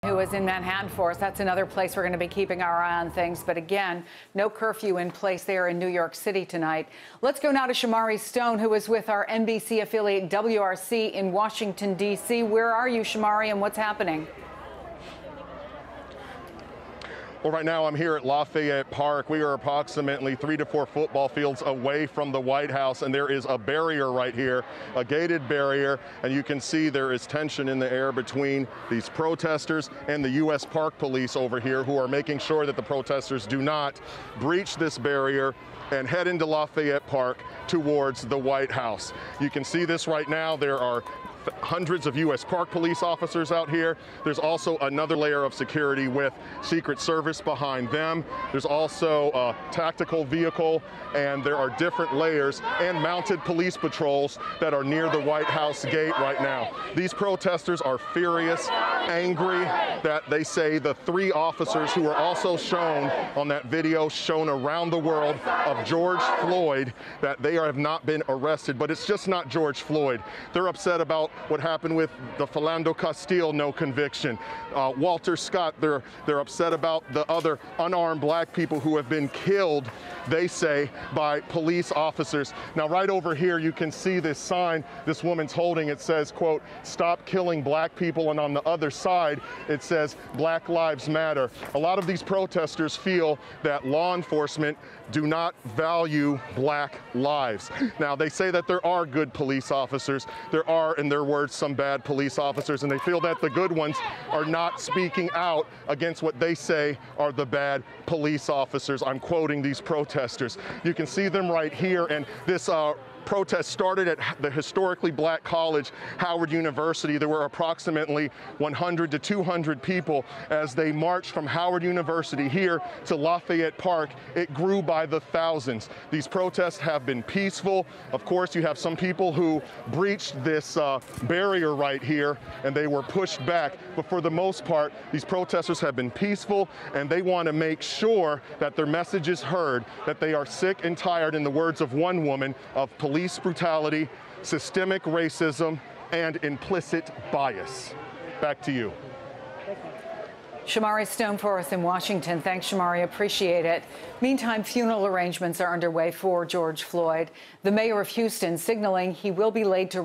Who is in Manhattan for us. That's another place we're going to be keeping our eye on things. But again, no curfew in place there in New York City tonight. Let's go now to Shomari Stone, who is with our NBC affiliate WRC in Washington, D.C. Where are you, Shomari, and what's happening? Well, right now I'm here at Lafayette Park. We are approximately 3 to 4 football fields away from the White House, and there is a barrier right here, a gated barrier, and you can see there is tension in the air between these protesters and the U.S. Park Police over here, who are making sure that the protesters do not breach this barrier and head into Lafayette Park towards the White House. You can see this right now. There are hundreds of U.S. Park Police officers out here. There's also another layer of security with Secret Service behind them. There's also a tactical vehicle, and there are different layers and mounted police patrols that are near the White House gate right now. These protesters are furious, angry that they say the 3 officers who are also shown on that video shown around the world of George Floyd, that they have not been arrested. But it's just not George Floyd. They're upset about what happened with the Philando Castile no conviction. Walter Scott, they're upset about the other unarmed black people who have been killed, they say, by police officers. Now, right over here, you can see this sign this woman's holding. It says, quote, "Stop killing black people." And on the other side, it says, "Black Lives Matter." A lot of these protesters feel that law enforcement do not value black lives. Now, they say that there are good police officers. There are, in their words, some bad police officers, and they feel that the good ones are not speaking out against what they say are the bad police officers. I'm quoting these protesters. You can see them right here, and this protest started at the historically black college, Howard University. There were approximately 100 to 200 people as they marched from Howard University here to Lafayette Park. It grew by the thousands. These protests have been peaceful. Of course, you have some people who breached this barrier right here, and they were pushed back. But for the most part, these protesters have been peaceful, and they want to make sure that their message is heard, that they are sick and tired, in the words of one woman, of police brutality, systemic racism, and implicit bias. Back to you. Shomari Stone for us in Washington. Thanks, Shomari. Appreciate it. Meantime, funeral arrangements are underway for George Floyd. The mayor of Houston signaling he will be laid to